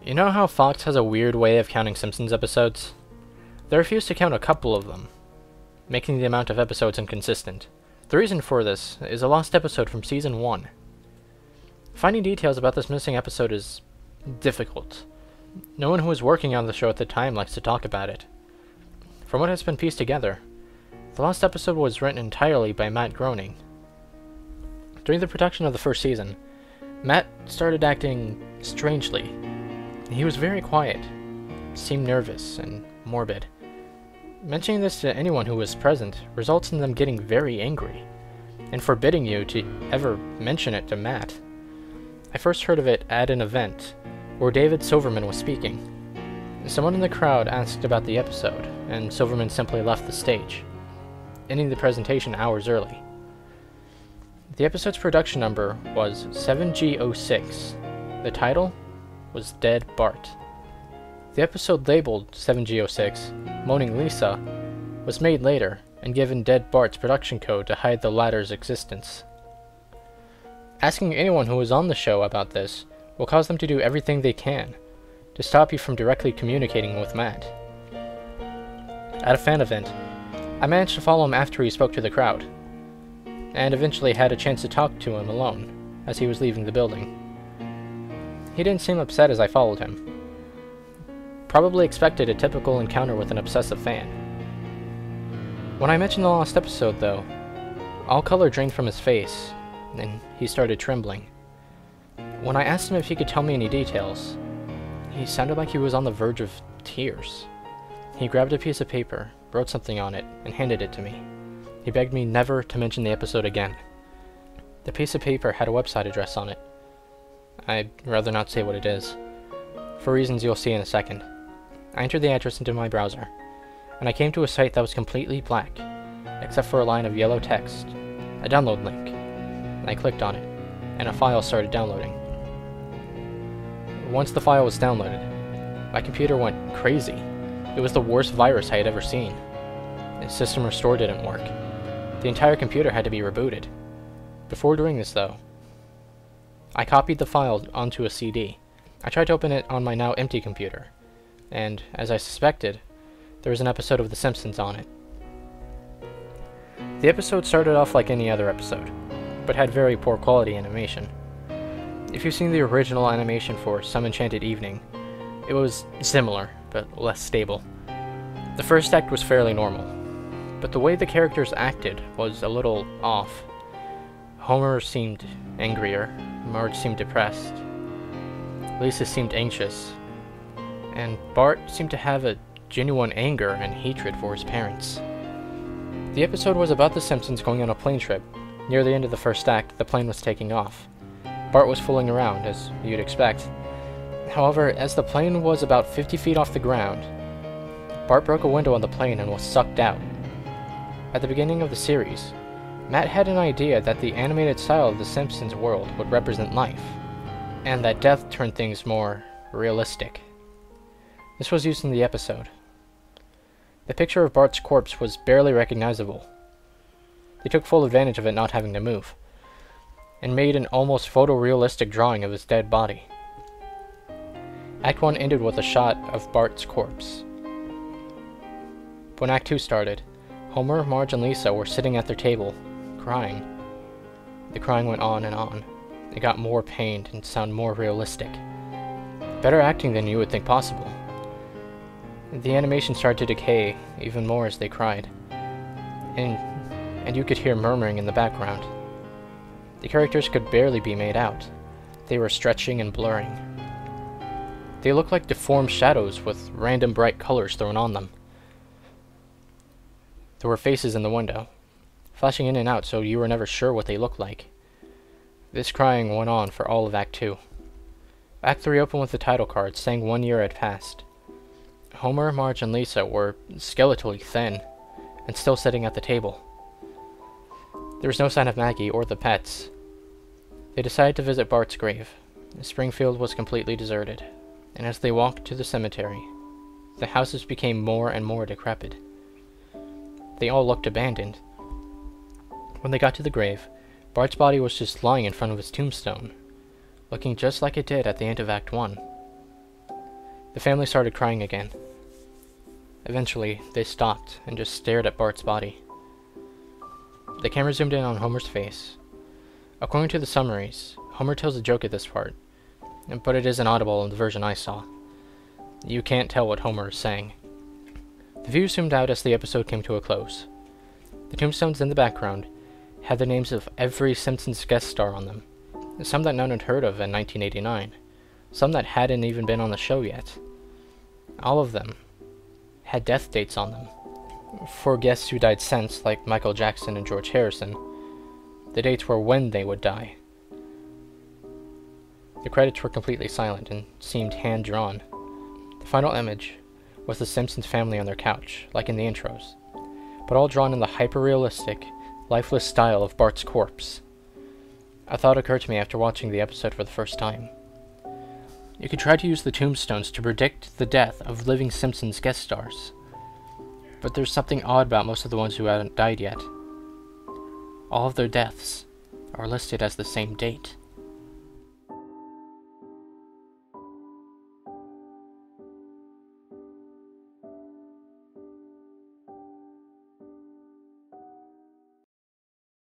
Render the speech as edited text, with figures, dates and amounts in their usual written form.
You know how Fox has a weird way of counting Simpsons episodes? They refuse to count a couple of them, making the amount of episodes inconsistent. The reason for this is a lost episode from Season 1. Finding details about this missing episode is difficult. No one who was working on the show at the time likes to talk about it. From what has been pieced together, the lost episode was written entirely by Matt Groening. During the production of the first season, Matt started acting strangely. He was very quiet, seemed nervous and morbid. Mentioning this to anyone who was present results in them getting very angry, and forbidding you to ever mention it to Matt. I first heard of it at an event where David Silverman was speaking. Someone in the crowd asked about the episode, and Silverman simply left the stage, ending the presentation hours early. The episode's production number was 7G06. The title was Dead Bart. The episode labeled 7G06, Moaning Lisa, was made later and given Dead Bart's production code to hide the latter's existence. Asking anyone who was on the show about this will cause them to do everything they can to stop you from directly communicating with Matt. At a fan event, I managed to follow him after he spoke to the crowd, and eventually had a chance to talk to him alone as he was leaving the building. He didn't seem upset as I followed him. Probably expected a typical encounter with an obsessive fan. When I mentioned the lost episode, though, all color drained from his face, and he started trembling. When I asked him if he could tell me any details, he sounded like he was on the verge of tears. He grabbed a piece of paper, wrote something on it, and handed it to me. He begged me never to mention the episode again. The piece of paper had a website address on it. I'd rather not say what it is, for reasons you'll see in a second. I entered the address into my browser, and I came to a site that was completely black, except for a line of yellow text, a download link. I clicked on it, and a file started downloading. Once the file was downloaded, my computer went crazy. It was the worst virus I had ever seen. The system restore didn't work. The entire computer had to be rebooted. Before doing this, though, I copied the file onto a CD. I tried to open it on my now empty computer, and, as I suspected, there was an episode of The Simpsons on it. The episode started off like any other episode, but had very poor quality animation. If you've seen the original animation for Some Enchanted Evening, it was similar, but less stable. The first act was fairly normal, but the way the characters acted was a little off. Homer seemed angrier, Marge seemed depressed, Lisa seemed anxious, and Bart seemed to have a genuine anger and hatred for his parents. The episode was about the Simpsons going on a plane trip. Near the end of the first act, the plane was taking off. Bart was fooling around, as you'd expect. However, as the plane was about 50 feet off the ground, Bart broke a window on the plane and was sucked out. At the beginning of the series, Matt had an idea that the animated style of the Simpsons world would represent life, and that death turned things more realistic. This was used in the episode. The picture of Bart's corpse was barely recognizable. They took full advantage of it not having to move, and made an almost photorealistic drawing of his dead body. Act 1 ended with a shot of Bart's corpse. When Act 2 started, Homer, Marge, and Lisa were sitting at their table, crying. The crying went on and on. It got more pained and sounded more realistic. Better acting than you would think possible. The animation started to decay even more as they cried, and you could hear murmuring in the background. The characters could barely be made out. They were stretching and blurring. They looked like deformed shadows with random bright colors thrown on them. There were faces in the window, flashing in and out so you were never sure what they looked like. This crying went on for all of Act 2. Act 3 opened with the title card saying 1 year had passed. Homer, Marge, and Lisa were skeletally thin, and still sitting at the table. There was no sign of Maggie or the pets. They decided to visit Bart's grave. Springfield was completely deserted, and as they walked to the cemetery, the houses became more and more decrepit. They all looked abandoned. When they got to the grave, Bart's body was just lying in front of his tombstone, looking just like it did at the end of Act 1. The family started crying again. Eventually, they stopped and just stared at Bart's body. The camera zoomed in on Homer's face. According to the summaries, Homer tells a joke at this part, but it isn't audible in the version I saw. You can't tell what Homer is saying. The view zoomed out as the episode came to a close. The tombstones in the background had the names of every Simpsons guest star on them, some that none had heard of in 1989, some that hadn't even been on the show yet. All of them had death dates on them. For guests who died since, like Michael Jackson and George Harrison, the dates were when they would die. The credits were completely silent and seemed hand-drawn. The final image was the Simpsons family on their couch, like in the intros, but all drawn in the hyper-realistic, lifeless style of Bart's corpse. A thought occurred to me after watching the episode for the first time. You could try to use the tombstones to predict the death of living Simpsons guest stars, but there's something odd about most of the ones who haven't died yet. All of their deaths are listed as the same date.